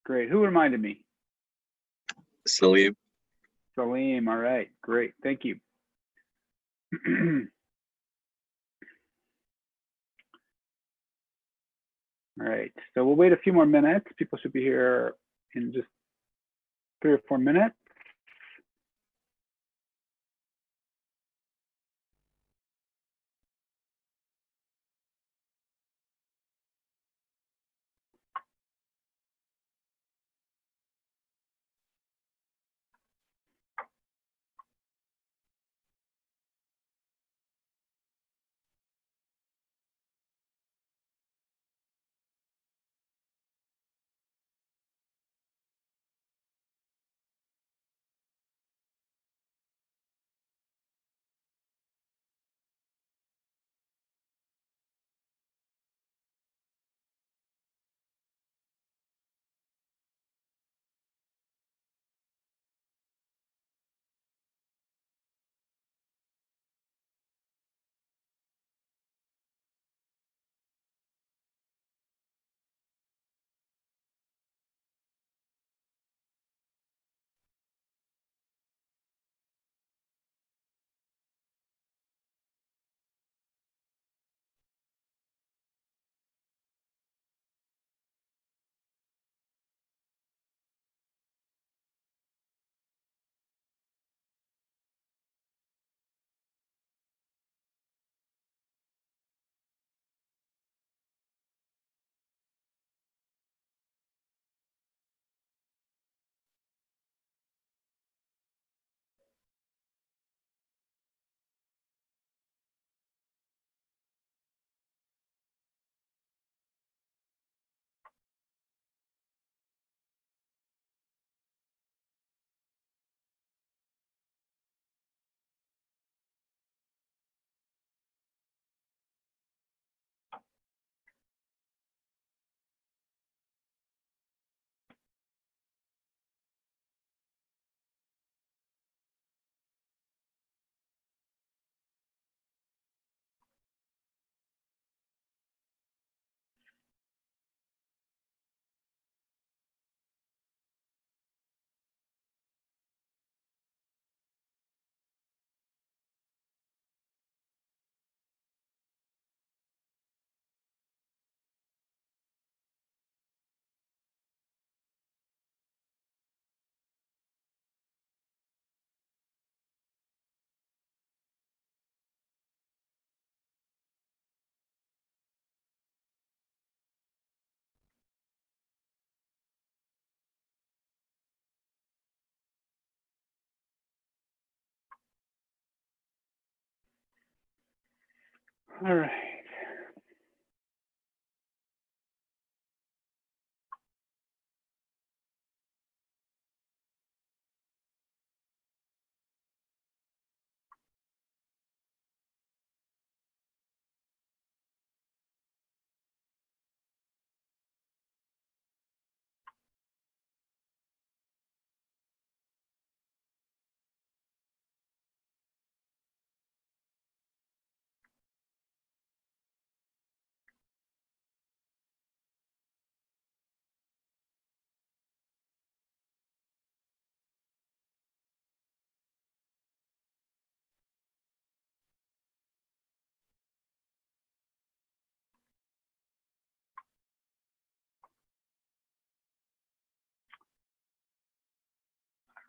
Great. Who reminded me? Salim. Salim. All right. Great. Thank you. All right. So we'll wait a few more minutes. People should be here in just 3 or 4 minutes. All right.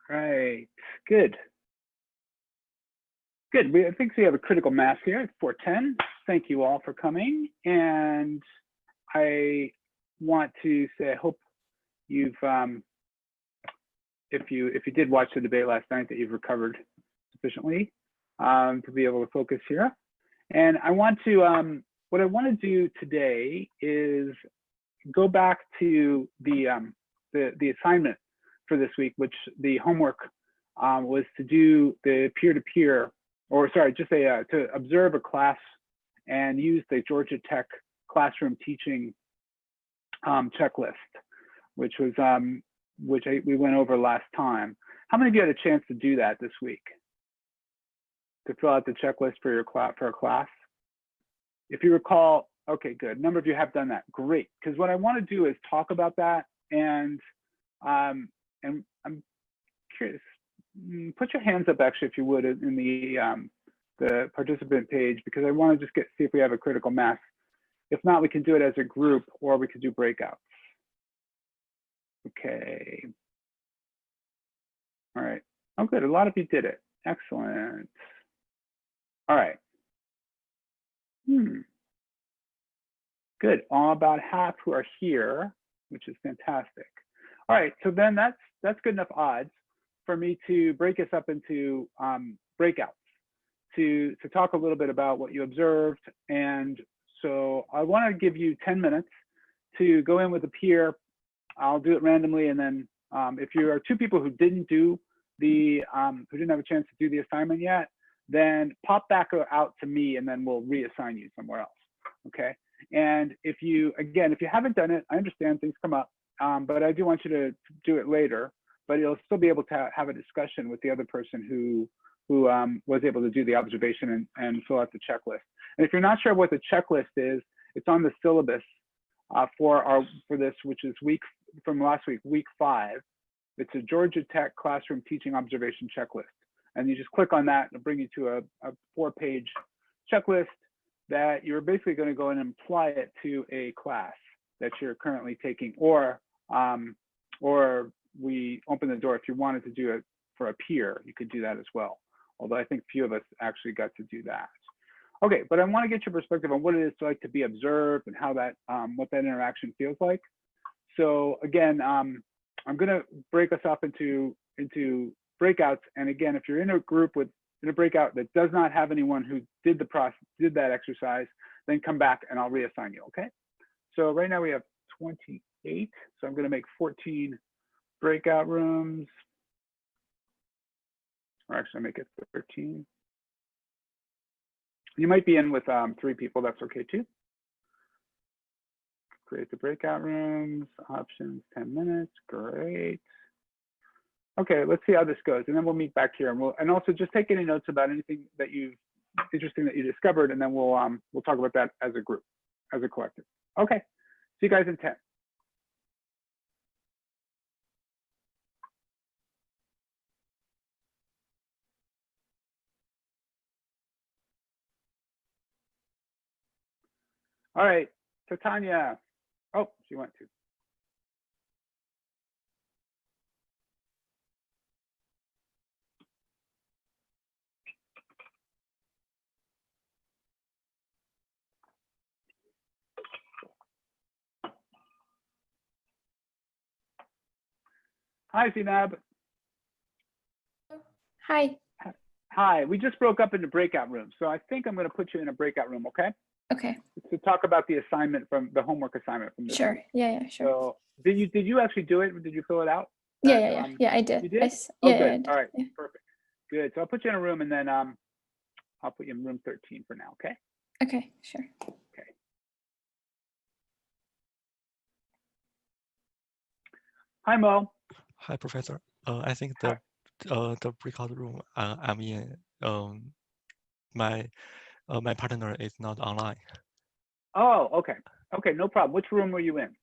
Right. Good. Good. I think we have a critical mass here at 4:10. Thank you all for coming. And I want to say I hope you've, if you did watch the debate last night, that you've recovered sufficiently to be able to focus here. And I want to, what I want to do today is go back to the assignment for this week, which the homework was to do the peer-to-peer, or sorry, just to observe a class and use the Georgia Tech classroom teaching checklist, which was we went over last time. How many of you had a chance to do that this week? To fill out the checklist for your class, for a class? If you recall, okay, good. A number of you have done that. Great. Because what I want to do is talk about that and And I'm curious, put your hands up actually, if you would, in the participant page, because I want to just see if we have a critical mass. If not, we can do it as a group, or we could do breakouts. Okay. All right. Oh, good. A lot of you did it. Excellent. All right. Good. About half who are here, which is fantastic. All right. So then that's good enough odds for me to break us up into breakouts to talk a little bit about what you observed. And so I want to give you 10 minutes to go in with a peer. I'll do it randomly, and then if you are two people who didn't do who didn't have a chance to do the assignment yet, then pop back out to me, and then we'll reassign you somewhere else. Okay. And if you haven't done it, I understand things come up, but I do want you to do it later. But you'll still be able to have a discussion with the other person who was able to do the observation and fill out the checklist. And if you're not sure what the checklist is, it's on the syllabus for this, which is from last week, week 5. It's a Georgia Tech classroom teaching observation checklist. And you just click on that, and it'll bring you to a 4-page checklist that you're basically going to go in and apply it to a class that you're currently taking, or we open the door. If you wanted to do it for a peer, you could do that as well. Although I think few of us actually got to do that. Okay, but I want to get your perspective on what it is like to be observed and how that, what that interaction feels like. So again, I'm going to break us up into breakouts. And again, if you're in a group in a breakout that does not have anyone who did that exercise, then come back and I'll reassign you. Okay. So right now we have 28. So I'm going to make 14 breakout rooms. Or actually, make it 13. You might be in with 3 people. That's okay too. Create the breakout rooms. Options 10 minutes. Great. Okay, let's see how this goes, and then we'll meet back here, and also just take any notes about anything that interesting that you discovered, and then we'll talk about that as a group, as a collective. Okay, see you guys in 10. All right, so Tanya. Oh, she went to. Hi, Zinab. Hi. Hi, we just broke up into breakout rooms. So I think I'm going to put you in a breakout room, okay? Okay. To talk about the assignment from the homework assignment from this Sure. week. Yeah, sure. So did you actually do it? Did you fill it out? Yeah, I did. You did? Yeah, good. I did. All right, yeah. Perfect. Good. So I'll put you in a room, and then I'll put you in room 13 for now, okay? Okay, sure. Okay. Hi, Mo. Hi, Professor. I think the breakout room I'm in, my partner is not online. Oh, okay. Okay, no problem. Which room were you in?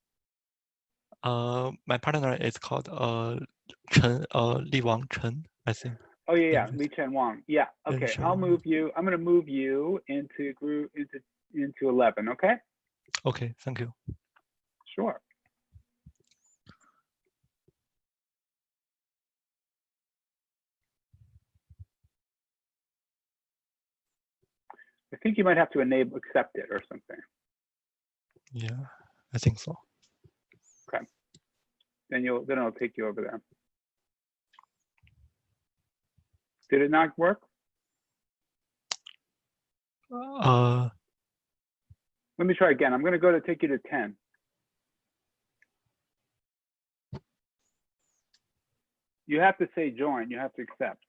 My partner is called Chen, Li Wang Chen, I think. Oh yeah, Li Chen Wang. Yeah. Okay, Sure. I'll move you. I'm going to move you into group into 11. Okay. Okay, thank you. Sure. I think you might have to accept it or something. Yeah, I think so. Okay. Then it'll take you over there. Did it not work? Uh, Let me try again. I'm going to go to take you to 10. You have to say join. You have to accept.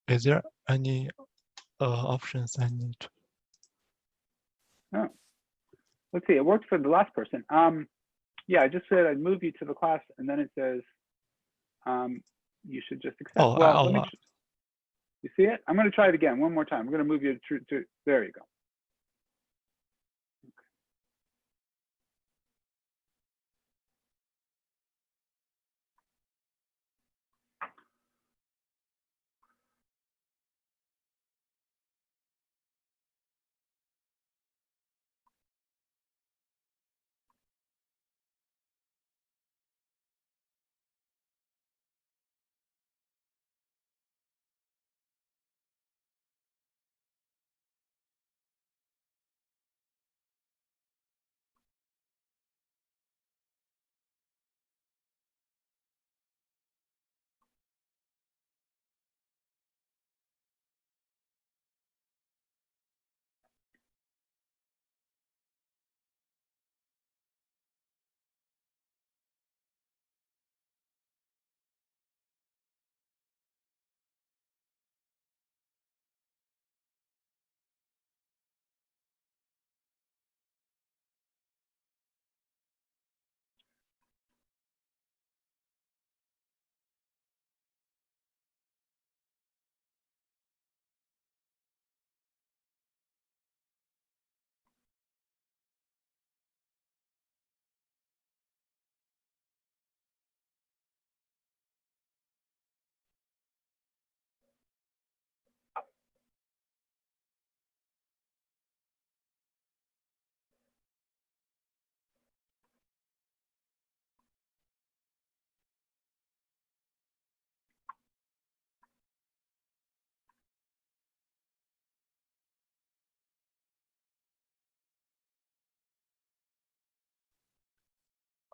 is there any options I need to? Oh. Let's see. It worked for the last person. Yeah, I just said I'd move you to the class, and then it says you should just accept. Oh, well, let me. You see it? I'm going to try it again one more time. I'm going to move you to there you go.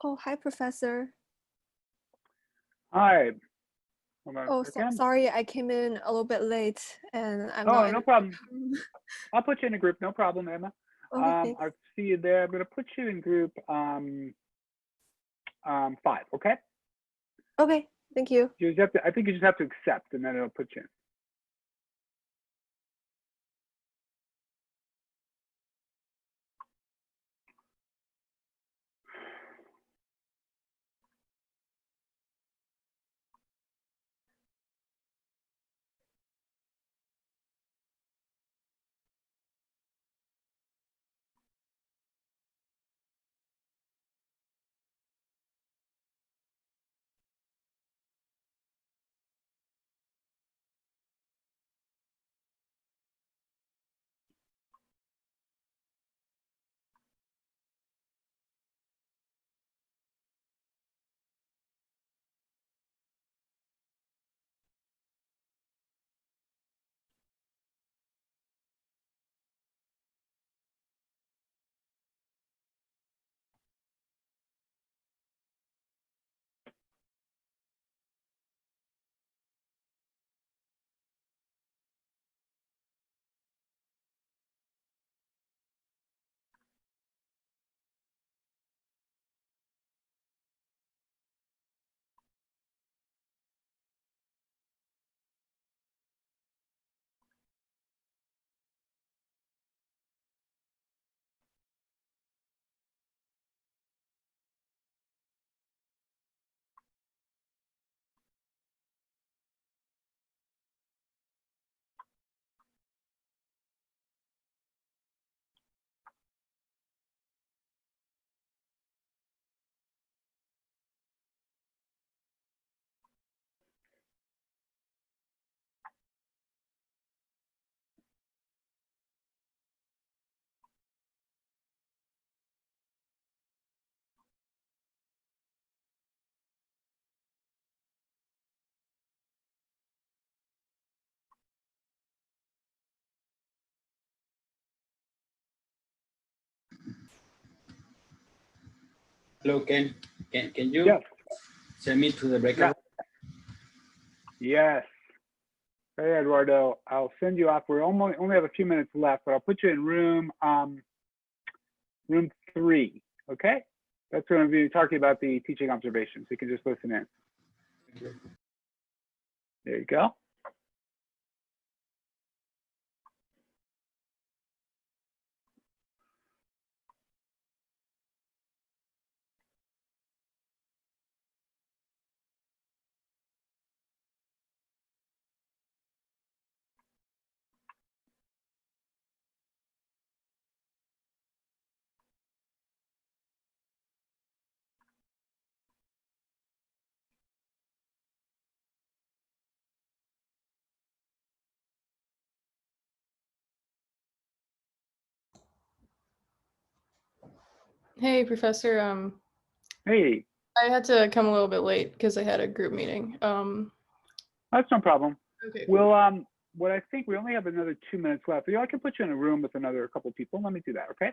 Oh, hi, Professor. Hi. Hold on a Oh, second. sorry, I came in a little bit late and I'm Oh, not in no the problem. room. I'll put you in a group. No problem, Emma. Okay, thanks. I'll see you there. I'm going to put you in group 5. Okay. Okay, thank you. You just have to. I think you just have to accept, and then it'll put you in. Hello, Ken. Can you Yes. send me to the breakout room? Yes. Hey, Eduardo. I'll send you off. We only have a few minutes left, but I'll put you in room 3. Okay. That's going to be talking about the teaching observations. You can just listen in. Thank you. There you go. Hey, Professor. Hey, I had to come a little bit late because I had a group meeting. that's no problem. Okay. We'll what I think we only have another 2 minutes left. I can put you in a room with another couple people. Let me do that. Okay.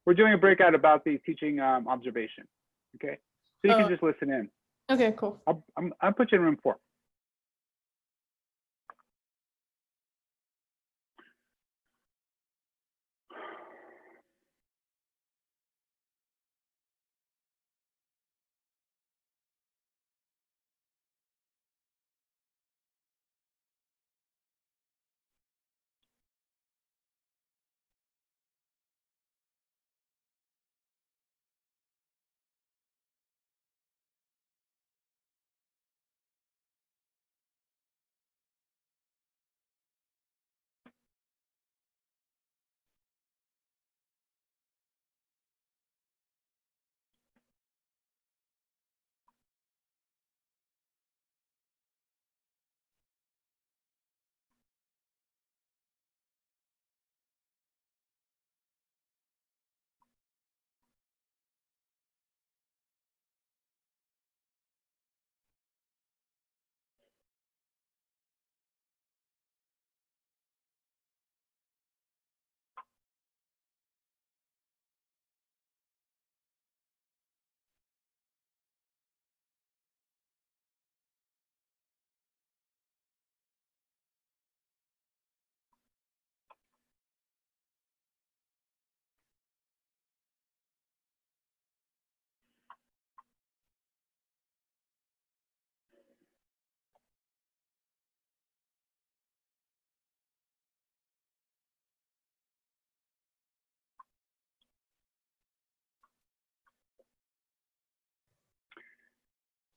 We're doing a breakout about the teaching observation. Okay. So you can just listen in. Okay, cool. I'll put you in room 4.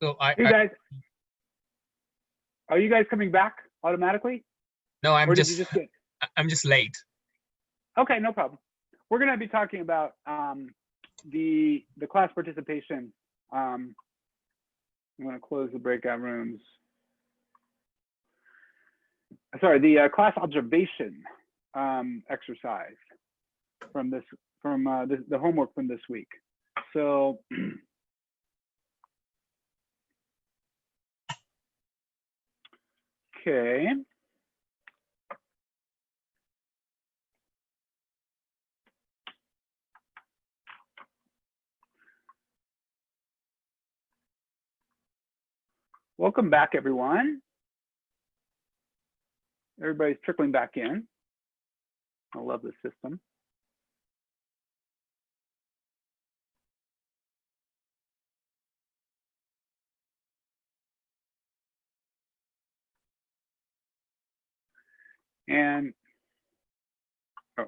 So Hey guys, are you guys coming back automatically? no, Or did you just get? I'm just late. Okay, no problem. We're going to be talking about the class participation. I'm going to close the breakout rooms. Sorry, the class observation exercise from the homework from this week. So okay. Welcome back, everyone. Everybody's trickling back in. I love this system. And oh.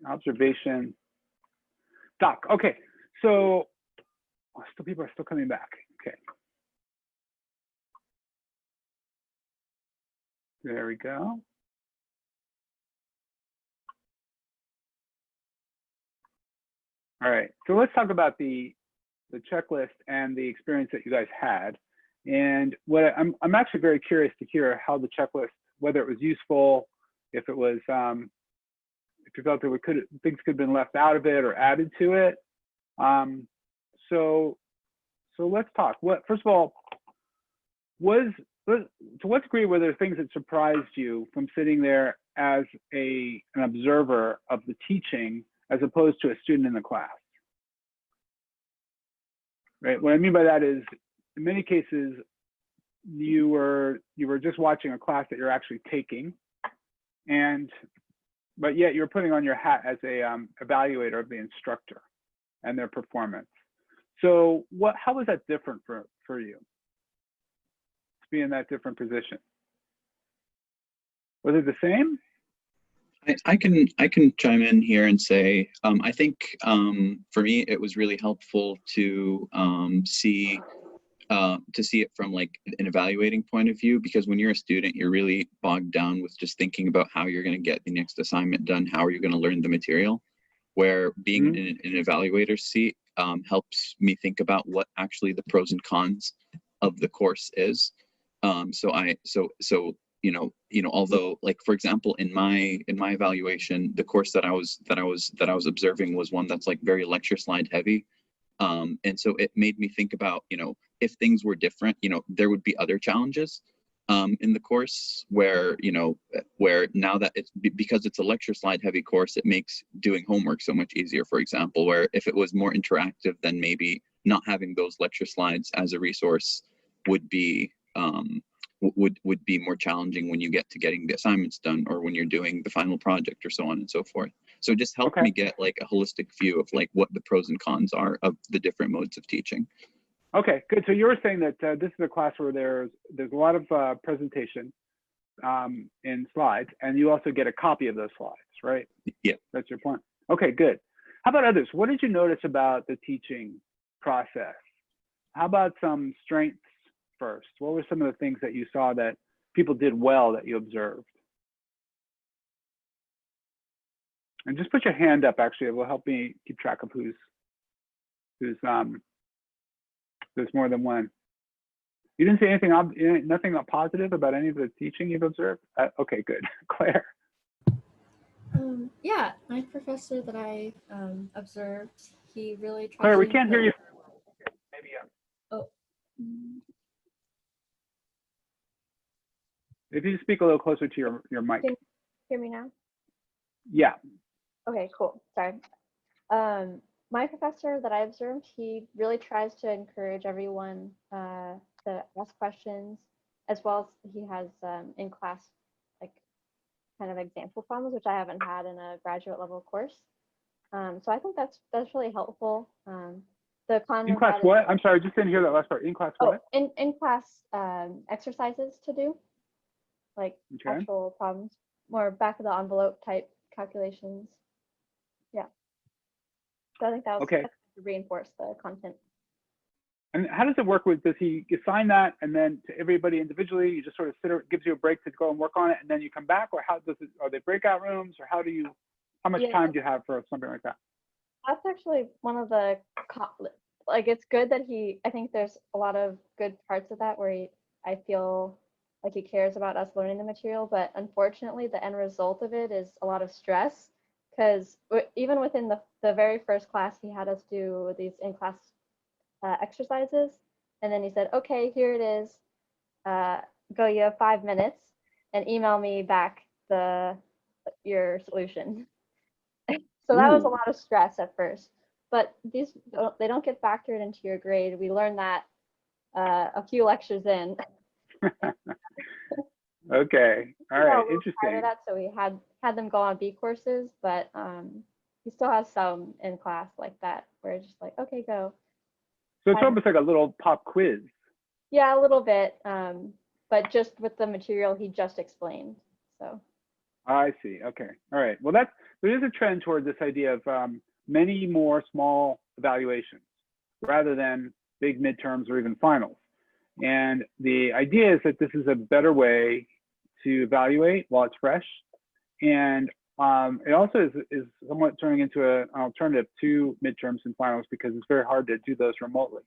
Observation doc. Okay, so people are still coming back. Okay. There we go. All right, so let's talk about the checklist and the experience that you guys had. And what I'm actually very curious to hear how the checklist, whether it was useful, if it was, if you felt that things could have been left out of it or added to it. So let's talk. First of all, to what degree were there things that surprised you from sitting there as an observer of the teaching as opposed to a student in the class? Right. What I mean by that is, in many cases, you were just watching a class that you're actually taking, but yet you're putting on your hat as a evaluator of the instructor and their performance. So how was that different for you to be in that different position? Was it the same? I can chime in here and say I think for me it was really helpful to see it from like an evaluating point of view, because when you're a student you're really bogged down with just thinking about how you're going to get the next assignment done, how are you going to learn the material, where being in an evaluator's seat helps me think about what actually the pros and cons of the course is. Although, like, for example, in my evaluation, the course that I was observing was one that's like very lecture slide heavy, and so it made me think about, if things were different, there would be other challenges in the course where now that because it's a lecture slide heavy course, it makes doing homework so much easier, for example, where if it was more interactive, then maybe not having those lecture slides as a resource would be more challenging when you get to getting the assignments done, or when you're doing the final project, or so on and so forth. So it just helped me get like a holistic view of like what the pros and cons are of the different modes of teaching. Okay, good. So you were saying that this is a class where there's a lot of presentation in slides, and you also get a copy of those slides, right? Yeah. That's your point. Okay, good. How about others? What did you notice about the teaching process? How about some strengths first? What were some of the things that you saw that people did well that you observed? And just put your hand up, actually. It will help me keep track of who's there's more than one. You didn't say anything, nothing positive about any of the teaching you've observed? Okay, good. Claire. Yeah, my professor that I observed, he really tried. Claire, we can't hear you. Maybe. Oh. If you speak a little closer to your mic. Can you hear me now? Yeah. Okay, cool. Sorry. My professor that I observed, he really tries to encourage everyone to ask questions, as well as he has in class like kind of example problems, which I haven't had in a graduate level course. So I think that's really helpful. The con in class what? I'm sorry, I just didn't hear that last part. In class what? In class exercises to do, like actual problems, more back of the envelope type calculations. Yeah. So I think that was Okay. that's to reinforce the content. And how does it work with, does he assign that and then to everybody individually, you just sort of sit or gives you a break to go and work on it and then you come back, or how does it, are they breakout rooms, or how much Yeah. time do you have for something like that? That's actually one of the like it's good that I think there's a lot of good parts of that where I feel like he cares about us learning the material, but unfortunately the end result of it is a lot of stress, because even within the very first class he had us do these in-class exercises, and then he said, okay, here it is, go, you have 5 minutes and email me back your solution. So that was a Ooh. lot of stress at first, but they don't get factored into your grade. We learned that a few lectures in. Okay, all right, interesting. That, so we had them go on B courses, but he still has some in class like that where it's just like, okay, go. So it's almost like a little pop quiz. Yeah, a little bit, but just with the material he just explained. So. I see. Okay. All right. Well, there is a trend toward this idea of many more small evaluations rather than big midterms or even finals. And the idea is that this is a better way to evaluate while it's fresh. And it also is somewhat turning into an alternative to midterms and finals because it's very hard to do those remotely.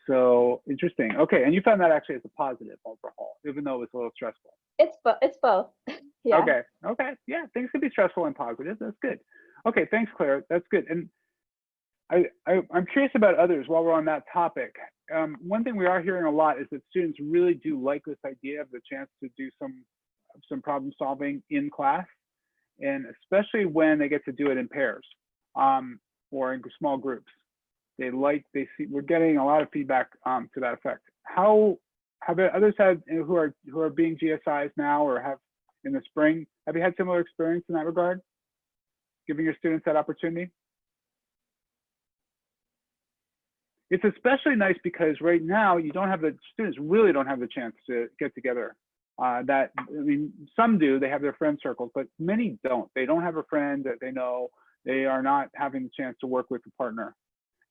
So interesting. Okay. And you found that actually as a positive overall, even though it was a little stressful. It's both. Yeah. Okay. Okay. Yeah. Things can be stressful and positive. That's good. Okay. Thanks, Claire. That's good. And I'm curious about others while we're on that topic. One thing we are hearing a lot is that students really do like this idea of the chance to do some problem solving in class, and especially when they get to do it in pairs or in small groups. We're getting a lot of feedback to that effect. How have others had who are being GSIs now or have in the spring? Have you had similar experience in that regard? Giving your students that opportunity? It's especially nice because right now students really don't have the chance to get together. Some do, they have their friend circles, but many don't. They don't have a friend that they know. They are not having the chance to work with a partner.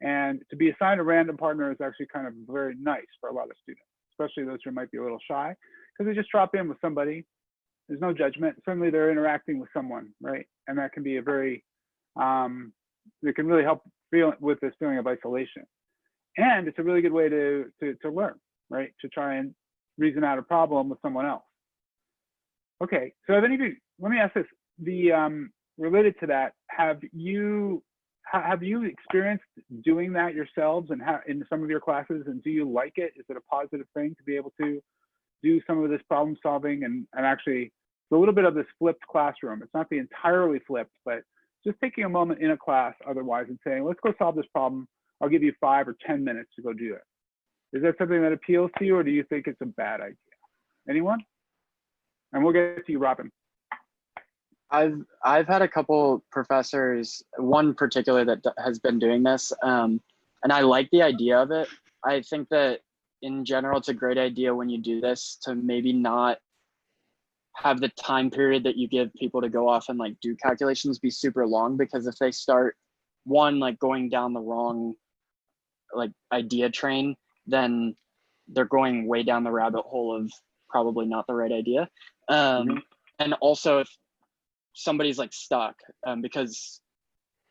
And to be assigned a random partner is actually kind of very nice for a lot of students, especially those who might be a little shy, because they just drop in with somebody. There's no judgment. Suddenly they're interacting with someone, right? And that can be it can really help with this feeling of isolation. And it's a really good way to learn, right? To try and reason out a problem with someone else. Okay, so let me ask this. Related to that, have you experienced doing that yourselves and in some of your classes, and do you like it? Is it a positive thing to be able to do some of this problem solving and actually it's a little bit of this flipped classroom? It's not the entirely flipped, but just taking a moment in a class otherwise and saying, let's go solve this problem. I'll give you 5 or 10 minutes to go do it. Is that something that appeals to you, or do you think it's a bad idea? Anyone? And we'll get to you, Robin. I've had a couple professors, one particular that has been doing this, and I like the idea of it. I think that in general, it's a great idea when you do this to maybe not have the time period that you give people to go off and like do calculations be super long, because if they start like going down the wrong like idea train, then they're going way down the rabbit hole of probably not the right idea. And also if somebody's like stuck, because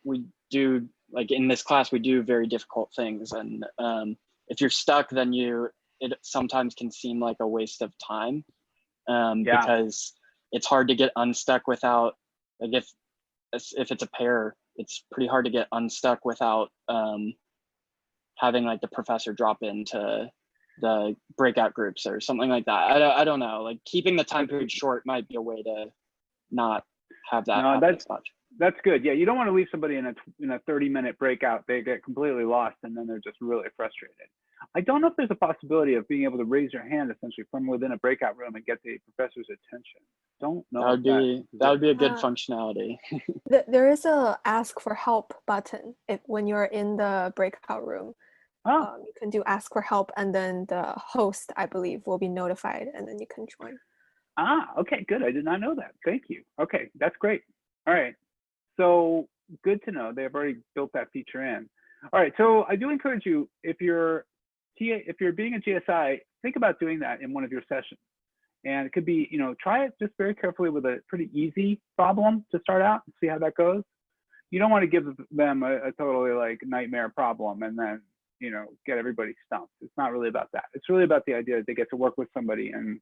we do, like in this class, we do very difficult things. And if you're stuck, then it sometimes can seem like a waste of time, because it's hard to get unstuck without, like if it's a pair, it's pretty hard to get unstuck without having like the professor drop into the breakout groups or something like that. I don't know, like keeping the time period short might be a way to not have that happen as much. That's good. Yeah, you don't want to leave somebody in a 30-minute breakout. They get completely lost and then they're just really frustrated. I don't know if there's a possibility of being able to raise your hand essentially from within a breakout room and get the professor's attention. Don't know. That would be a good functionality. There is a ask for help button when you're in the breakout room. You can do ask for help, and then the host, I believe, will be notified, and then you can join. Okay, good. I did not know that. Thank you. Okay, that's great. All right. So good to know. They've already built that feature in. All right, so I do encourage you, if you're being a GSI, think about doing that in one of your sessions. And it could be, you know, try it just very carefully with a pretty easy problem to start out and see how that goes. You don't want to give them a totally like nightmare problem and then, you know, get everybody stumped. It's not really about that. It's really about the idea that they get to work with somebody and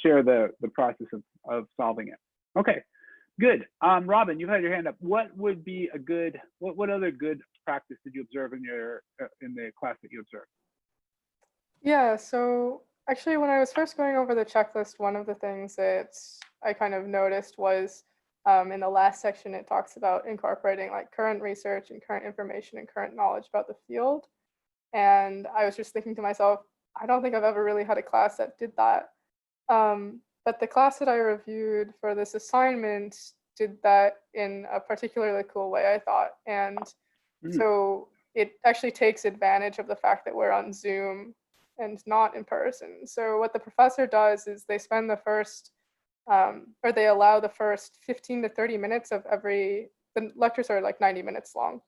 share the process of solving it. Okay, good. Robin, you had your hand up. What would be a good, what other good practice did you observe in your in the class that you observed? Yeah, so actually when I was first going over the checklist, one of the things that I kind of noticed was in the last section, it talks about incorporating like current research and current information and current knowledge about the field. And I was just thinking to myself, I don't think I've ever really had a class that did that. But the class that I reviewed for this assignment did that in a particularly cool way, I thought. And so it actually takes advantage of the fact that we're on Zoom and not in person. So what the professor does is they spend the first, or they allow the first 15 to 30 minutes of the lectures are like 90 minutes long.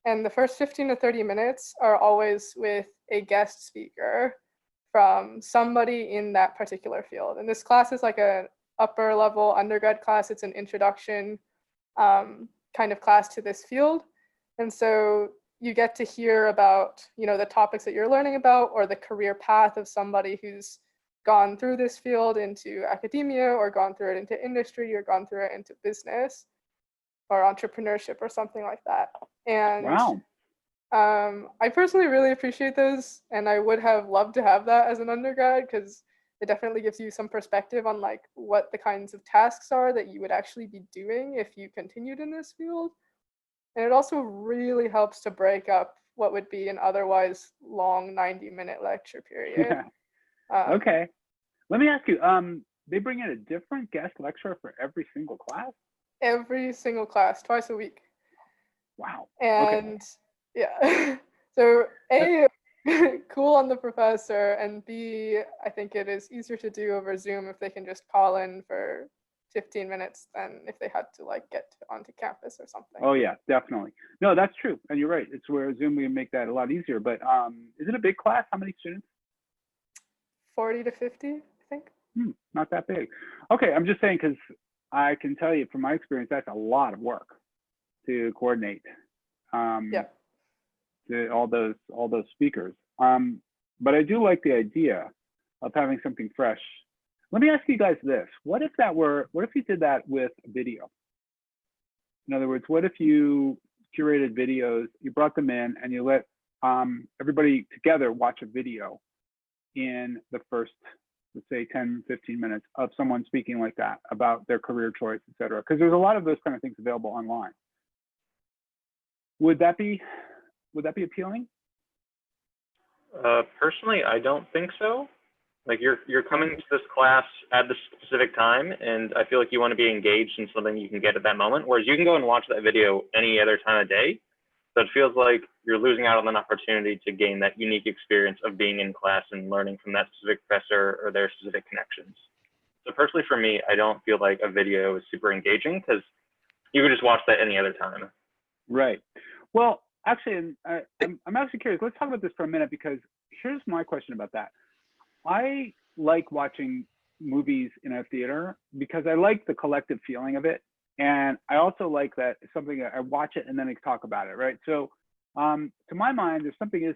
And the first 15 to 30 minutes are always with a guest speaker from somebody in that particular field. And this class is like an upper level undergrad class. It's an introduction kind of class to this field. And so you get to hear about, you know, the topics that you're learning about or the career path of somebody who's gone through this field into academia or gone through it into industry or gone through it into business or entrepreneurship or something like that. And wow. I personally really appreciate those, and I would have loved to have that as an undergrad because it definitely gives you some perspective on like what the kinds of tasks are that you would actually be doing if you continued in this field. And it also really helps to break up what would be an otherwise long 90-minute lecture period. Yeah. Okay. Let me ask you, they bring in a different guest lecturer for every single class? Every single class, twice a week. Wow. And yeah, so A, cool on the professor, and B, I think it is easier to do over Zoom if they can just call in for 15 minutes than if they had to like get onto campus or something. Oh yeah, definitely. No, that's true. And you're right. It's where Zoom we make that a lot easier. But is it a big class? How many students? 40 to 50, I think. Not that big. Okay, I'm just saying because I can tell you from my experience, that's a lot of work to coordinate. Yeah. To all those speakers. But I do like the idea of having something fresh. Let me ask you guys this. What if you did that with video? In other words, what if you curated videos, you brought them in and you let everybody together watch a video in the first, let's say 10, 15 minutes of someone speaking like that about their career choice, et cetera. Because there's a lot of those kind of things available online. Would that be appealing? Personally, I don't think so. Like you're coming to this class at this specific time, and I feel like you want to be engaged in something you can get at that moment. Whereas you can go and watch that video any other time of day. So it feels like you're losing out on an opportunity to gain that unique experience of being in class and learning from that specific professor or their specific connections. So personally, for me, I don't feel like a video is super engaging because you could just watch that any other time. Right. Well, actually, I'm actually curious. Let's talk about this for a minute because here's my question about that. I like watching movies in a theater because I like the collective feeling of it. And I also like that it's something that I watch it and then I talk about it, right? So to my mind, there's something is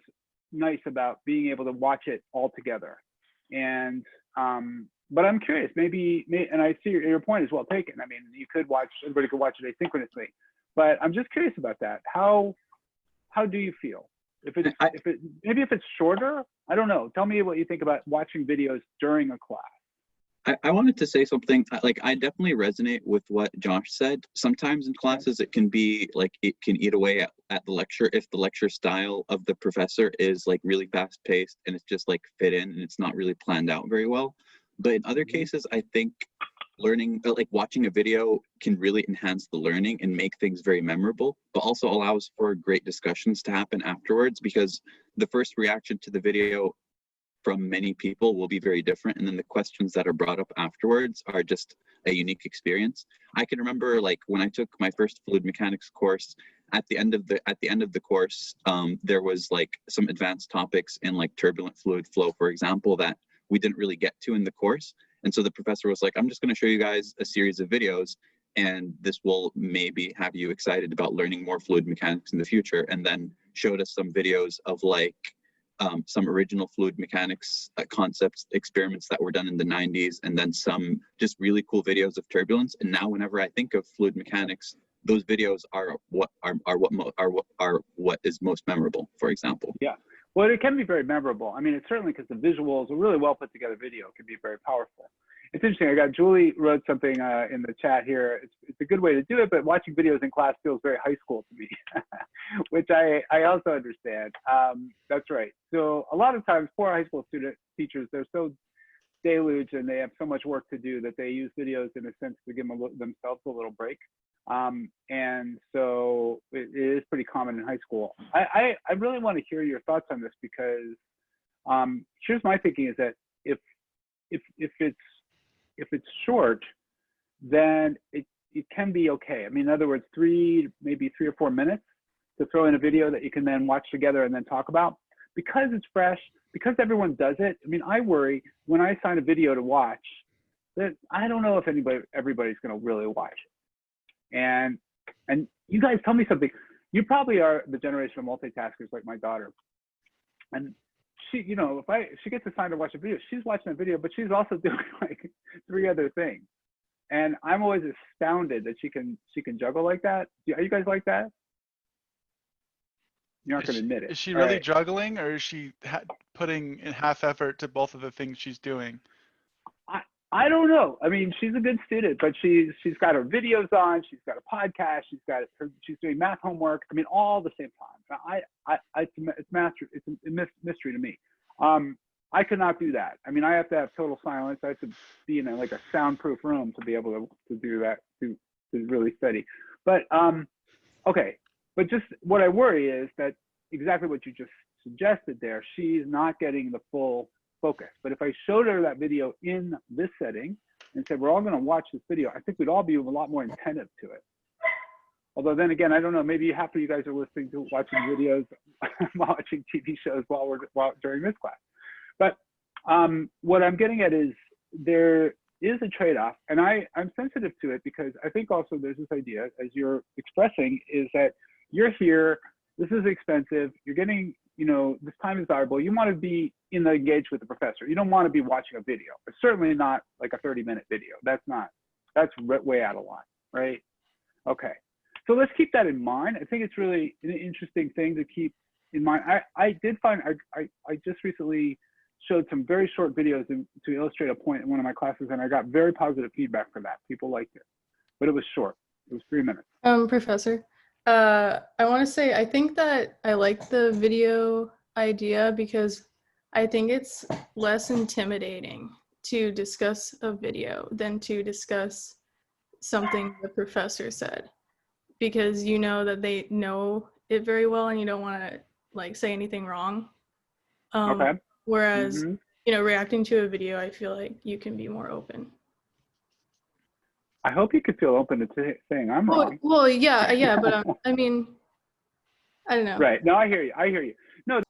nice about being able to watch it all together. And but I'm curious, maybe, and I see your point is well taken. I mean, everybody could watch it asynchronously, but I'm just curious about that. How do you feel? Maybe if it's shorter, I don't know. Tell me what you think about watching videos during a class. I wanted to say something, like I definitely resonate with what Josh said. Sometimes in classes, it can be like, it can eat away at the lecture if the lecture style of the professor is like really fast paced and it's just like fit in and it's not really planned out very well. But in other cases, I think watching a video can really enhance the learning and make things very memorable, but also allows for great discussions to happen afterwards because the first reaction to the video from many people will be very different. And then the questions that are brought up afterwards are just a unique experience. I can remember like when I took my first fluid mechanics course, at the end of the course, there was like some advanced topics in like turbulent fluid flow, for example, that we didn't really get to in the course. And so the professor was like, I'm just going to show you guys a series of videos, and this will maybe have you excited about learning more fluid mechanics in the future. And then showed us some videos of like some original fluid mechanics concepts, experiments that were done in the 90s, and then some just really cool videos of turbulence. And now whenever I think of fluid mechanics, those videos are what is most memorable, for example. Yeah. Well, it can be very memorable. I mean, it's certainly because the visuals, a really well put together video can be very powerful. It's interesting. I got Julie wrote something in the chat here. It's a good way to do it, but watching videos in class feels very high school to me, which I also understand. That's right. So a lot of times, poor high school teachers, they're so deluged and they have so much work to do that they use videos in a sense to give themselves a little break. And so it is pretty common in high school. I really want to hear your thoughts on this, because here's my thinking is that if it's short, then it can be okay. I mean, in other words, maybe 3 or 4 minutes to throw in a video that you can then watch together and then talk about. Because it's fresh, because everyone does it. I mean, I worry when I assign a video to watch that I don't know if everybody's going to really watch it. And you guys tell me something. You probably are the generation of multitaskers like my daughter. And she, you know, if she gets assigned to watch a video, she's watching a video, but she's also doing like 3 other things. And I'm always astounded that she can juggle like that. Are you guys like that? You're not going to admit it. Is she really juggling, or is she putting in half effort to both of the things she's doing? I don't know. I mean, she's a good student, but she's got her videos on. She's got a podcast. She's doing math homework. I mean, all at the same time. It's a mystery to me. I could not do that. I mean, I have to have total silence. I have to be in a soundproof room to be able to do that, to really study. But okay. But just what I worry is that exactly what you just suggested there, she's not getting the full focus. But if I showed her that video in this setting and said, we're all going to watch this video, I think we'd all be a lot more attentive to it. Although then again, I don't know, maybe half of you guys are listening to watching videos, watching TV shows during this class. But what I'm getting at is there is a trade-off, and I'm sensitive to it, because I think also there's this idea, as you're expressing, is that you're here, this is expensive, you're getting, you know, this time is valuable, you want to be engaged with the professor. You don't want to be watching a video, but certainly not like a 30-minute video. That's way out of line, right? Okay, so let's keep that in mind. I think it's really an interesting thing to keep in mind. I did find, I just recently showed some very short videos to illustrate a point in one of my classes, and I got very positive feedback for that. People liked it, but it was short. It was 3 minutes. Professor, I want to say, I think that I like the video idea because I think it's less intimidating to discuss a video than to discuss something the professor said, because you know that they know it very well and you don't want to like say anything wrong. Okay. Whereas, you know, reacting to a video, I feel like you can be more open. I hope you could feel open to saying I'm wrong. Well, yeah, but I mean, I don't know. Right. No, I hear you. No,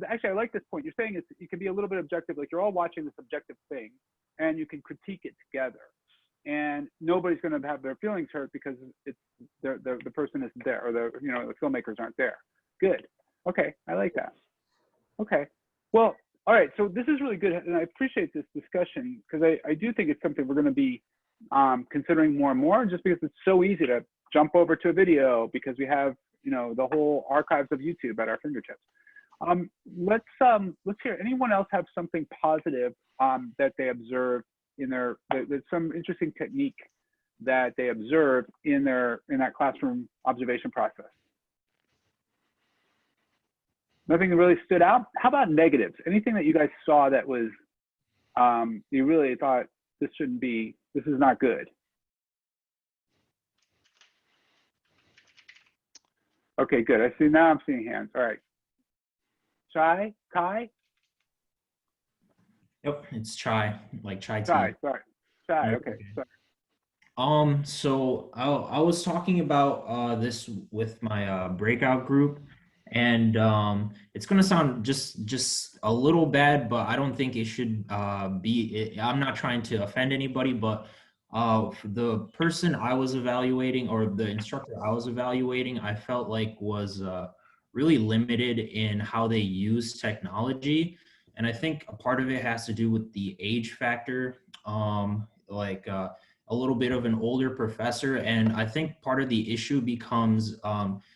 actually, I like this point. You're saying you can be a little bit objective, like you're all watching this objective thing, and you can critique it together. And nobody's going to have their feelings hurt because the person isn't there, or the filmmakers aren't there. Good. Okay, I like that. Okay. Well, all right. So this is really good, and I appreciate this discussion, because I do think it's something we're going to be considering more and more, just because it's so easy to jump over to a video because we have, you know, the whole archives of YouTube at our fingertips. Let's hear, anyone else have something positive that they observed in there's some interesting technique that they observed in that classroom observation process? Nothing that really stood out? How about negatives? Anything that you guys saw that was, you really thought this is not good? Okay, good. Now I'm seeing hands. All right. Kai? Yep, it's Chai, like chai tea. Chai, sorry. Chai, okay. Sorry. So I was talking about this with my breakout group, and it's gonna sound just a little bad, but I don't think it should be. I'm not trying to offend anybody, but the person I was evaluating, or the instructor I was evaluating, I felt like was really limited in how they use technology, and I think a part of it has to do with the age factor. A little bit of an older professor, and I think part of the issue becomes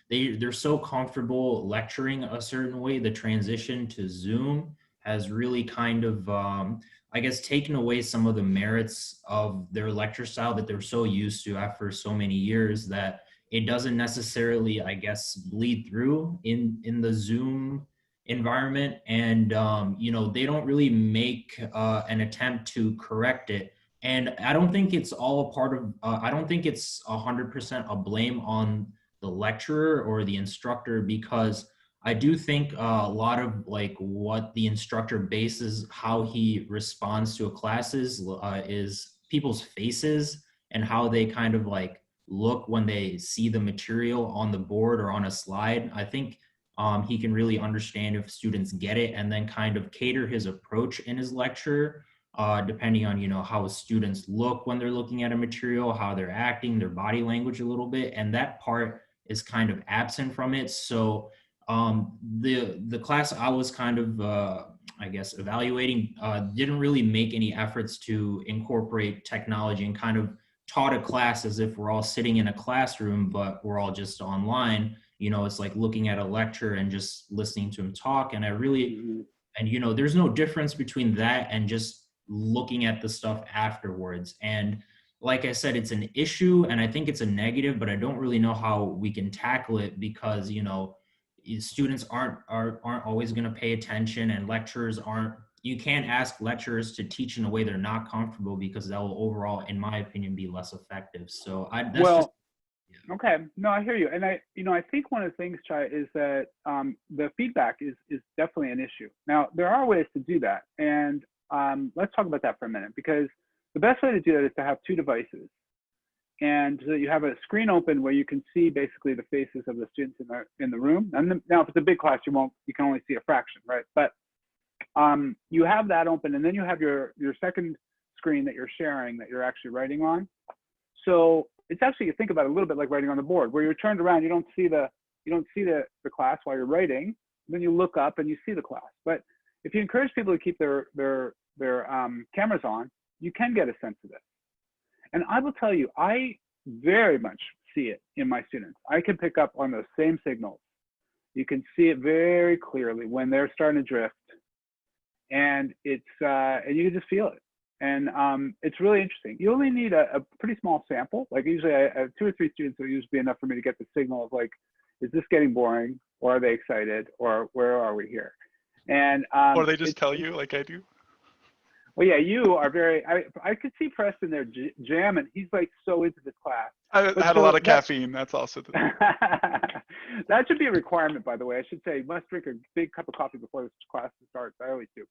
they're so comfortable lecturing a certain way. The transition to Zoom has really kind of I guess taken away some of the merits of their lecture style that they're so used to after so many years, that it doesn't necessarily, I guess, bleed through in the Zoom environment. And you know, they don't really make an attempt to correct it. And I don't think it's all a part of, I don't think it's 100% a blame on the lecturer or the instructor, because I do think a lot of like what the instructor bases how he responds to a class is people's faces and how they kind of like look when they see the material on the board or on a slide. I think he can really understand if students get it, and then kind of cater his approach in his lecture depending on, you know, how students look when they're looking at a material, how they're acting, their body language a little bit, and that part is kind of absent from it. So the class I was kind of I guess evaluating didn't really make any efforts to incorporate technology, and kind of taught a class as if we're all sitting in a classroom, but we're all just online. You know, it's like looking at a lecture and just listening to him talk. And I really, and you know, there's no difference between that and just looking at the stuff afterwards. And like I said, it's an issue, and I think it's a negative, but I don't really know how we can tackle it, because, you know, students aren't always going to pay attention, and lecturers aren't. You can't ask lecturers to teach in a way they're not comfortable, because that will overall, in my opinion, be less effective. So okay, no, I hear you. And I think one of the things, Chai, is that the feedback is definitely an issue. Now, there are ways to do that. And let's talk about that for a minute, because the best way to do that is to have two devices. And so you have a screen open where you can see basically the faces of the students in the room. And now if it's a big class, you can only see a fraction, right? But you have that open, and then you have your second screen that you're sharing, that you're actually writing on. So it's actually, you think about it a little bit like writing on the board, where you're turned around, you don't see the class while you're writing, then you look up and you see the class. But if you encourage people to keep their cameras on, you can get a sense of it. And I will tell you, I very much see it in my students. I can pick up on those same signals. You can see it very clearly when they're starting to drift, and it's and you can just feel it. And it's really interesting. You only need a pretty small sample. Like usually I have 2 or 3 students will usually be enough for me to get the signal of like, is this getting boring, or are they excited, or where are we here? And or they just tell you, like I do. Well, yeah, you are very. I could see Preston there jamming. He's like so into this class. I had a lot of caffeine. That's also the that should be a requirement, by the way. I should say you must drink a big cup of coffee before this class starts. I always do.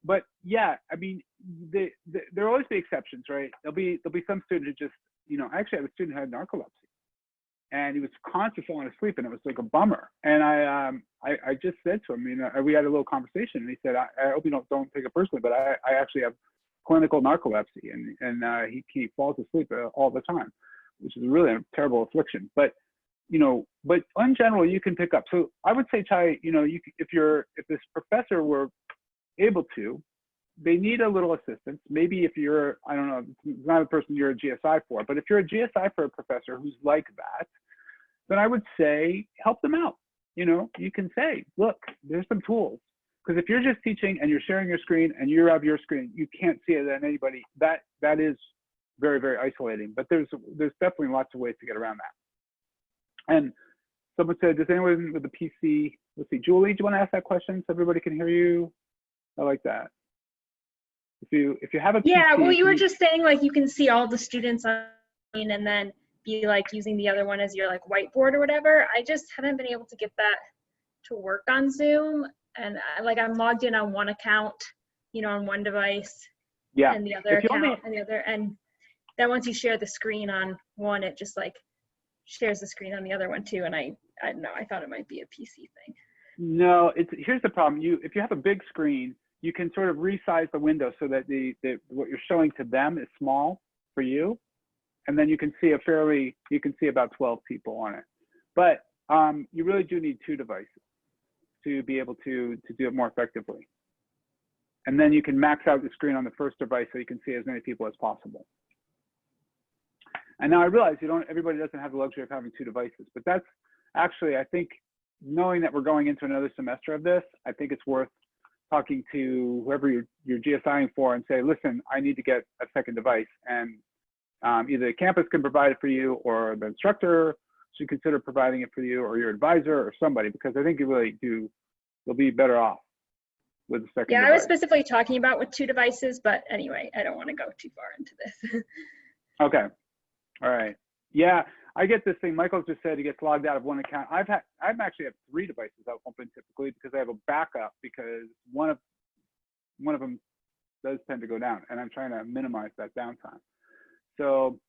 But yeah, I mean, there will always be exceptions, right? There'll be some student who just, you know, I actually had a student who had narcolepsy, and he was constantly falling asleep, and it was like a bummer. And I just said to him, you know, we had a little conversation, and he said, I hope you don't take it personally, but I actually have clinical narcolepsy, and he falls asleep all the time, which is really a terrible affliction. But you know, but in general, you can pick up. So I would say, Chai, you know, if this professor were able to, they need a little assistance. Maybe if you're, I don't know, it's not a person you're a GSI for, but if you're a GSI for a professor who's like that, then I would say help them out. You know, you can say, look, there's some tools. Because if you're just teaching and you're sharing your screen and you have your screen, you can't see it on anybody. That is very, very isolating. But there's definitely lots of ways to get around that. And someone said, does anyone with a PC, let's see, Julie, do you want to ask that question so everybody can hear you? I like that. If you have a PC, yeah, well, you were just saying like you can see all the students on, and then be like using the other one as your like whiteboard or whatever. I just haven't been able to get that to work on Zoom, and I'm logged in on one account, you know, on one device, yeah, and the other account on the other, and that once you share the screen on one, it just like shares the screen on the other one too. And I don't know, I thought it might be a PC thing. No, here's the problem. If you have a big screen, you can sort of resize the window so that what you're showing to them is small for you, and then you can see about 12 people on it. But you really do need 2 devices to be able to do it more effectively. And then you can max out the screen on the first device so you can see as many people as possible. And now I realize everybody doesn't have the luxury of having 2 devices, but that's actually, I think, knowing that we're going into another semester of this, I think it's worth talking to whoever you're GSIing for and say, listen, I need to get a second device. And either the campus can provide it for you, or the instructor should consider providing it for you, or your advisor or somebody, because I think you'll be better off with a second device. I was specifically talking about with 2 devices, but anyway, I don't want to go too far into this. Okay. All right. Yeah, I get this thing. Michael just said he gets logged out of one account. I've actually have 3 devices open typically because I have a backup, because one of them does tend to go down, and I'm trying to minimize that downtime. So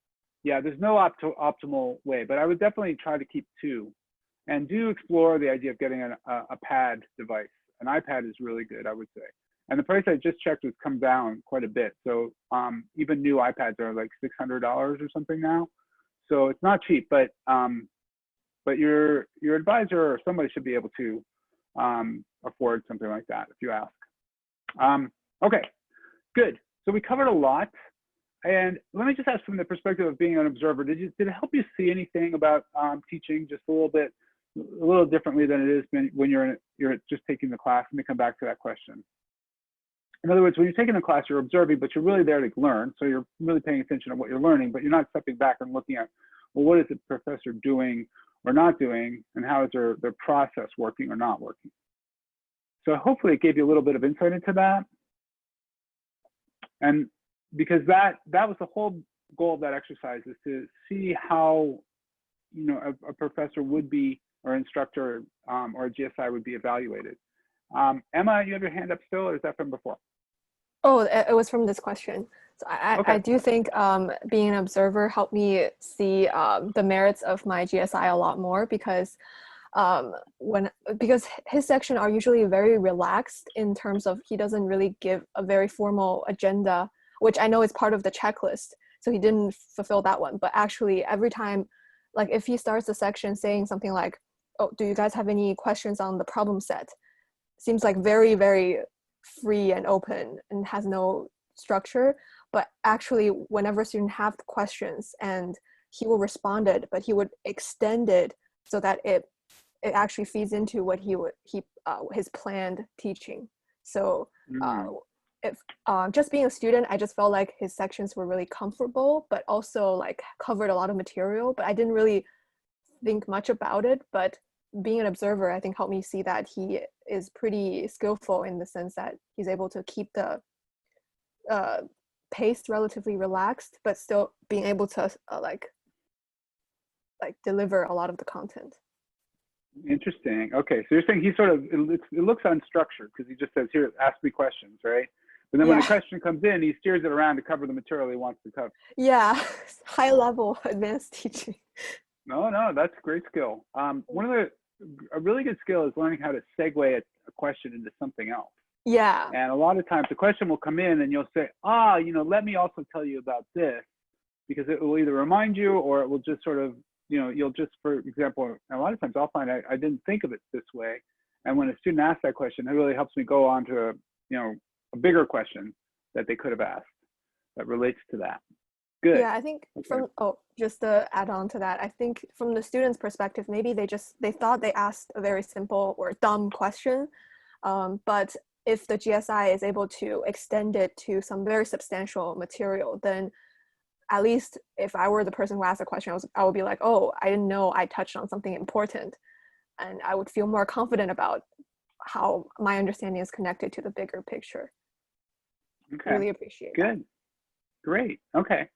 yeah, there's no optimal way, but I would definitely try to keep 2, and do explore the idea of getting a pad device. An iPad is really good, I would say. And the price I just checked has come down quite a bit. So even new iPads are like $600 or something now. So it's not cheap, but your advisor or somebody should be able to afford something like that if you ask. Okay, good. So we covered a lot. And let me just ask from the perspective of being an observer, did it help you see anything about teaching just a little differently than it is when you're just taking the class? Let me come back to that question. In other words, when you're taking the class, you're observing, but you're really there to learn. So you're really paying attention to what you're learning, but you're not stepping back and looking at, well, what is the professor doing or not doing, and how is their process working or not working? So hopefully it gave you a little bit of insight into that. And because that was the whole goal of that exercise, is to see how a professor would be, or instructor or a GSI would be evaluated. Emma, you have your hand up still, or is that from before? Oh, it was from this question. So I do think being an observer helped me see the merits of my GSI a lot more, because his section are usually very relaxed in terms of he doesn't really give a very formal agenda, which I know is part of the checklist. So he didn't fulfill that one. But actually every time, like if he starts the section saying something like, oh, do you guys have any questions on the problem set? Seems like very, very free and open and has no structure. But actually whenever students have questions, and he will respond it, but he would extend it so that it actually feeds into what his planned teaching. So if just being a student, I just felt like his sections were really comfortable, but also like covered a lot of material, but I didn't really think much about it. But being an observer, I think helped me see that he is pretty skillful in the sense that he's able to keep the pace relatively relaxed, but still being able to like deliver a lot of the content. Interesting. Okay, so you're saying he sort of, it looks unstructured because he just says, here, ask me questions, right? But then when a question comes in, he steers it around to cover the material he wants to cover. Yeah, high level advanced teaching. No, that's a great skill. A really good skill is learning how to segue a question into something else. Yeah. And a lot of times the question will come in and you'll say, let me also tell you about this, because it will either remind you or it will just sort of, you'll just, for example, a lot of times I'll find I didn't think of it this way. And when a student asks that question, it really helps me go on to a bigger question that they could have asked that relates to that. Good. Yeah, I think just to add on to that, I think from the student's perspective, maybe they thought they asked a very simple or dumb question, but if the GSI is able to extend it to some very substantial material, then at least if I were the person who asked the question, I would be like, oh, I didn't know I touched on something important. And I would feel more confident about how my understanding is connected to the bigger picture. Okay. Really appreciate Good. that. Great. Okay.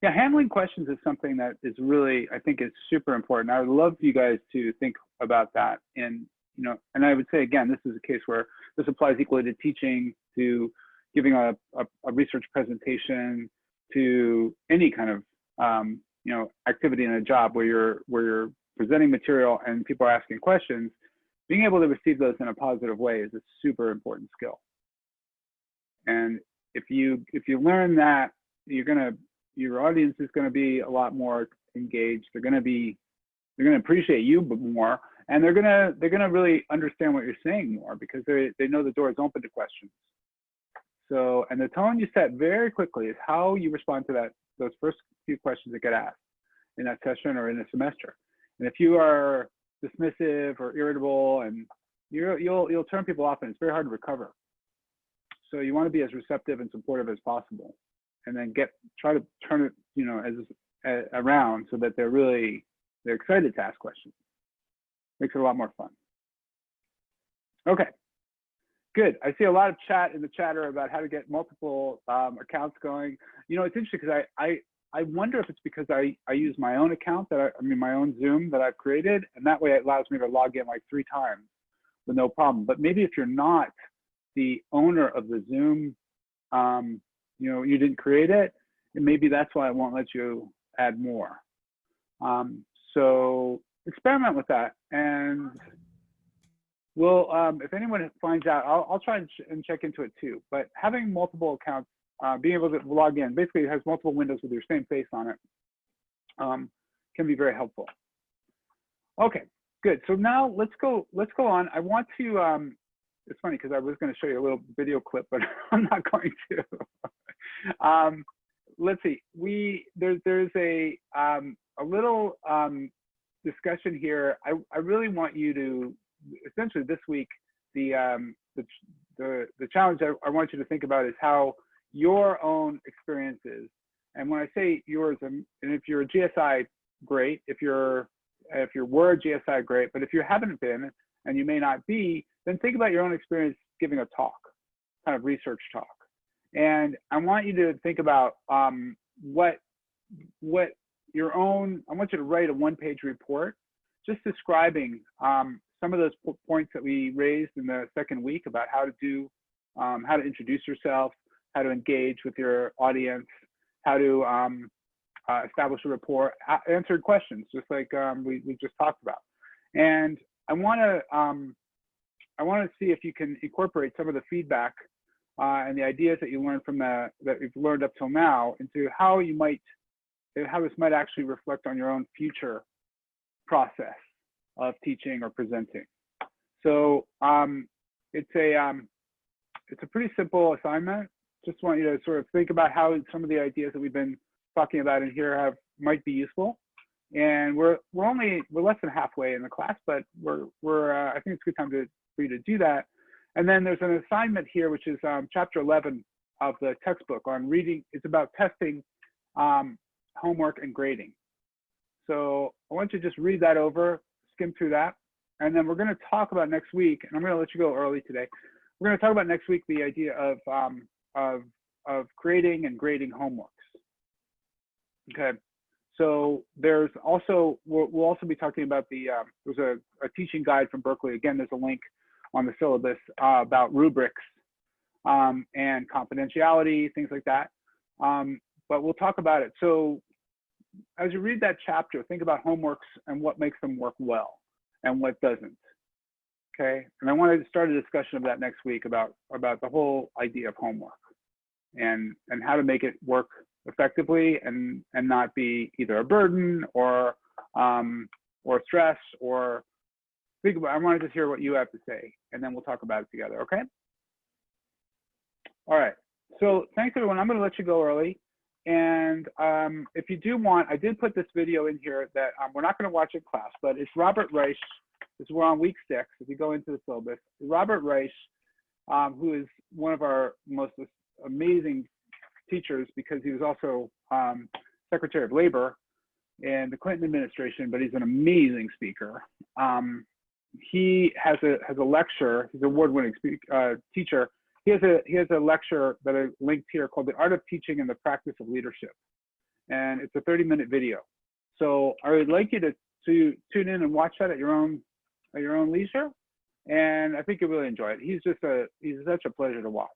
Yeah, handling questions is something that is really, I think, is super important. I would love you guys to think about that. And, and I would say, again, this is a case where this applies equally to teaching, to giving a research presentation, to any kind of you know, activity in a job where you're presenting material and people are asking questions, being able to receive those in a positive way is a super important skill. And if you learn that, your audience is gonna be a lot more engaged. They're gonna appreciate you more, and they're gonna really understand what you're saying more because they know the door is open to questions. So, and the tone you set very quickly is how you respond to those first few questions that get asked in that session or in a semester. And if you are dismissive or irritable, and you'll turn people off, and it's very hard to recover. So you want to be as receptive and supportive as possible, and then try to turn it, you know, as around so that they're excited to ask questions. Makes it a lot more fun. Okay, good. I see a lot of chat in the chatter about how to get multiple accounts going. You know, it's interesting because I wonder if it's because I use my own account my own Zoom that I've created, and that way it allows me to log in like 3 times with no problem. But maybe if you're not the owner of the Zoom, you know, you didn't create it, and maybe that's why it won't let you add more. So experiment with that, and we'll, if anyone finds out, I'll try and check into it too. But having multiple accounts, being able to log in, basically it has multiple windows with your same face on it, can be very helpful. Okay, good. So now let's go on. I want to, it's funny because I was going to show you a little video clip, but I'm not going to. Let's see. There's a little discussion here. I really want you to, essentially this week, the challenge I want you to think about is how your own experiences, and when I say yours, and if you're a GSI, great. If you were a GSI, great. But if you haven't been, and you may not be, then think about your own experience giving a talk, kind of research talk. And I want you to think about what your own, I want you to write a 1-page report just describing some of those points that we raised in the second week about how to introduce yourself, how to engage with your audience, how to establish a rapport, answered questions, just like we just talked about. And I want to see if you can incorporate some of the feedback and the ideas that you learned that you've learned up till now into how this might actually reflect on your own future process of teaching or presenting. So it's a pretty simple assignment. Just want you to sort of think about how some of the ideas that we've been talking about in here might be useful. And we're less than halfway in the class, but I think it's a good time for you to do that. And then there's an assignment here, which is chapter 11 of the textbook on reading. It's about testing, homework, and grading. So I want you to just read that over, skim through that, and then we're going to talk about next week. And I'm going to let you go early today. We're going to talk about next week the idea of creating and grading homeworks. Okay. So there's also, we'll also be talking about there's a teaching guide from Berkeley. Again, there's a link on the syllabus about rubrics and confidentiality, things like that. But we'll talk about it. So as you read that chapter, think about homeworks and what makes them work well and what doesn't. Okay. And I wanted to start a discussion of that next week about the whole idea of homework and how to make it work effectively and not be either a burden or stress or think about. I wanted to hear what you have to say, and then we'll talk about it together. Okay. All right. So thanks everyone. I'm going to let you go early. And if you do want, I did put this video in here that we're not going to watch in class, but it's Robert Reich. We're on week 6. If you go into the syllabus, Robert Reich, who is one of our most amazing teachers because he was also Secretary of Labor in the Clinton administration, but he's an amazing speaker. He has a lecture. He's an award-winning teacher. He has a lecture that I linked here called "The Art of Teaching and the Practice of Leadership," and it's a 30-minute video. So I would like you to tune in and watch that at your own leisure, and I think you'll really enjoy it. He's such a pleasure to watch.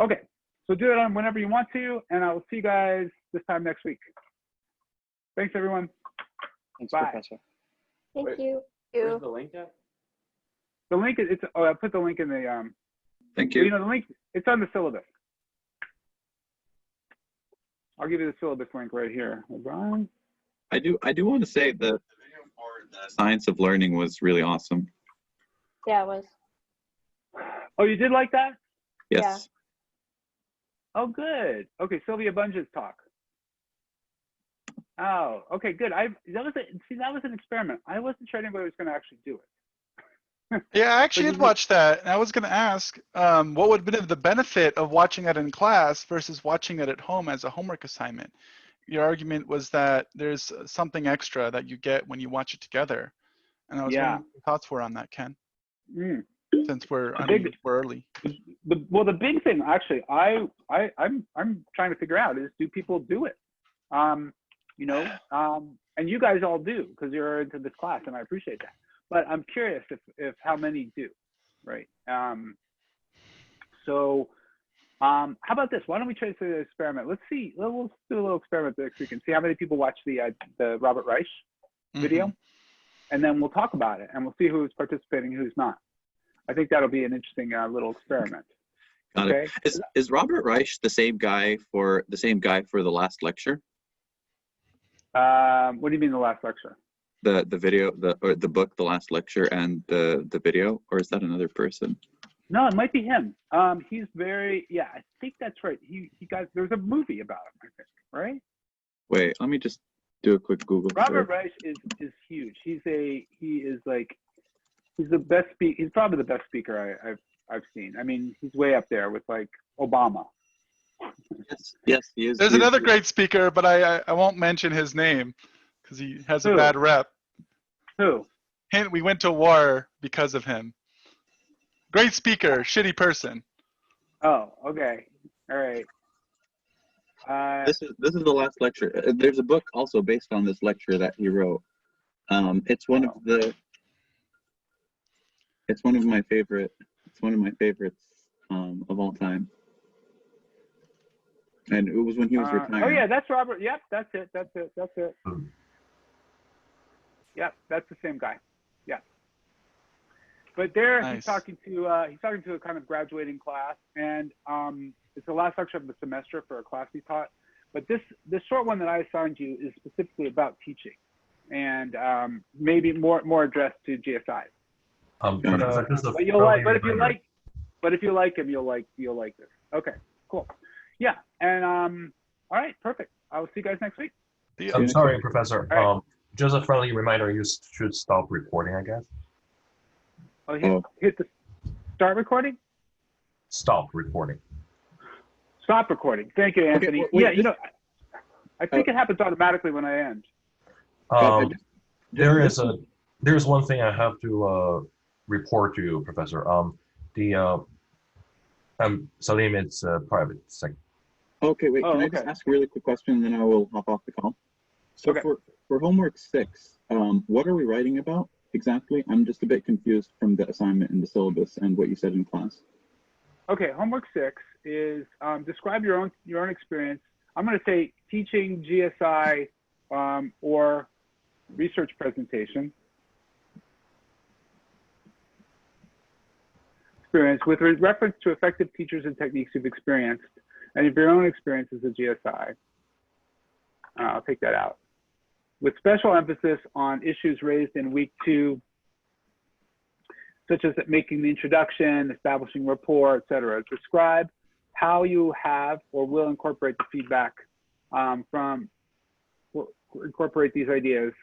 Okay, So do it on whenever you want to, and I will see you guys this time next week. Thanks, everyone. Thanks, Bye. Professor. Thank you. Where's the link at? The link is, I put the link in the, Thank you you. know, the link, it's on the syllabus. I'll give you the syllabus link right here. Hold on. I do want to say the video for the science of learning was really awesome. Yeah, it was. Oh, you did like that? Yes. Oh, good. Okay, Sylvia Bunge's talk. Oh, okay, good. That was an experiment. I wasn't sure anybody was going to actually do it. Yeah, I actually did watch that. And I was going to ask, what would have been the benefit of watching it in class versus watching it at home as a homework assignment? Your argument was that there's something extra that you get when you watch it together. And I was wondering what your thoughts were on that, Ken. Since we're early. Well, the big thing, actually, I'm trying to figure out is, do people do it? You know, and you guys all do because you're into this class, and I appreciate that. But I'm curious if how many do, right? So how about this? Why don't we try to do an experiment? Let's see. We'll do a little experiment next week and see how many people watch the Robert Reich video, and then we'll talk about it, and we'll see who's participating and who's not. I think that'll be an interesting little experiment. Got Okay. it. Is Robert Reich the same guy for the last lecture? What do you mean the last lecture? The video, or the book, the last lecture, and the video, or is that another person? No, it might be him. He's very, yeah, I think that's right. He got, there's a movie about him, I think, right? Wait, let me just do a quick Google Robert search. Reich is huge. He's the best he's probably the best speaker I've seen. I mean, he's way up there with like Obama. Yes, he is. There's another great speaker, but I won't mention his name because he has a bad rep. Who? Hint, we went to war because of him. Great speaker, shitty person. Oh, okay. All right. This is the last lecture. There's a book also based on this lecture that he wrote. It's one of my favorites of all time. And it was when he was retiring. Oh yeah, that's Robert. Yep, that's it. Yep, that's the same guy. Yeah. But there, he's talking to a kind of graduating class, and it's the last lecture of the semester for a class he taught. But this short one that I assigned you is specifically about teaching, and maybe more addressed to GSI. But if you like him, you'll like this. Okay, cool. Yeah, and all right, perfect. I will see you guys next week. I'm sorry, Professor. Right. Just a friendly reminder, you should stop recording, I guess. Oh, hit the start recording? Stop recording. Stop recording. Thank you, Anthony. Okay, wait, yeah, you know, I think it happens automatically when I end. There's one thing I have to report to you, Professor. Salim, it's private. Okay, wait, can I just ask a really quick question, and then I will hop off the call? So for homework 6, what are we writing about exactly? I'm just a bit confused from the assignment and the syllabus and what you said in class. Okay, homework 6 is describe your own experience. I'm going to say teaching GSI or research presentation experience with reference to effective teachers and techniques you've experienced and of your own experience as a GSI. I'll take that out. With special emphasis on issues raised in week 2, such as making the introduction, establishing rapport, etc. Describe how you have or will incorporate the feedback incorporate these ideas.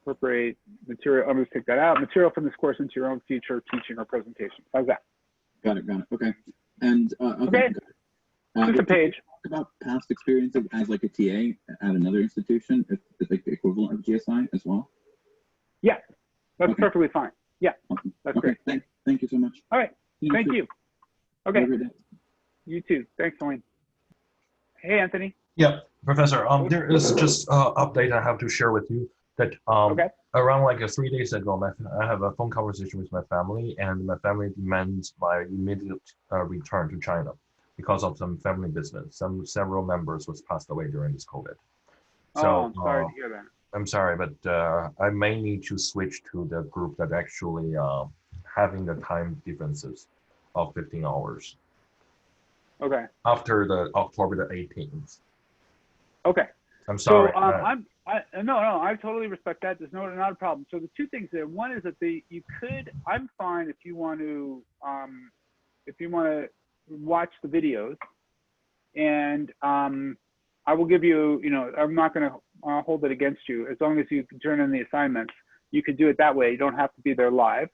Incorporate material, I'm going to take that out, material from this course into your own future teaching or presentation. How's that? Got it, okay. And just a page. Talk about past experiences as like a TA at another institution, if it's like the equivalent of GSI as well? Yeah, that's perfectly fine. Yeah, that's great. Thank you so much. All right, thank you. Okay, Have a great day. You too. Thanks, Wayne. Hey, Anthony. Yeah, Professor, there is just an update I have to share with you. That Okay. around like 3 days ago, I have a phone conversation with my family, and my family demands my immediate return to China because of some family business. Several members was passed away during this COVID. Oh, So I'm sorry to hear that. I'm sorry, but I may need to switch to the group that actually having the time differences of 15 hours Okay. after the October the 18th. Okay. I'm sorry. So no, I totally respect that. There's not a problem. So the two things there. One is that I'm fine if you want to watch the videos, and I will give you, I'm not going to hold it against you as long as you can turn in the assignments. You can do it that way. You don't have to be there live.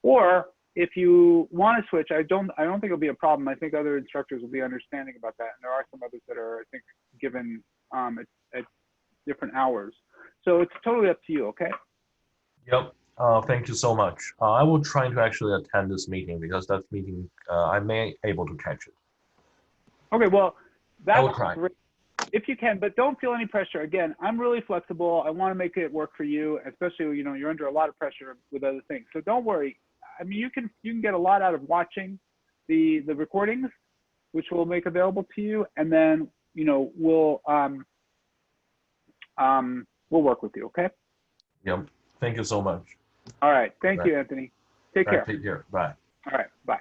Or if you want to switch, I don't think it'll be a problem. I think other instructors will be understanding about that, and there are some others that are, I think, given at different hours. So it's totally up to you. Okay. Yep. Thank you so much. I will try to actually attend this meeting because that meeting I may able to catch it. Okay. Well, I will that's try. great if you can, but don't feel any pressure. Again, I'm really flexible. I want to make it work for you, especially you're under a lot of pressure with other things. So don't worry. I mean, you can get a lot out of watching the recordings, which we'll make available to you, and then we'll work with you. Okay. Yep. Thank you so much. All right. Thank you, Anthony. Take care. Take care. Bye. All right. Bye.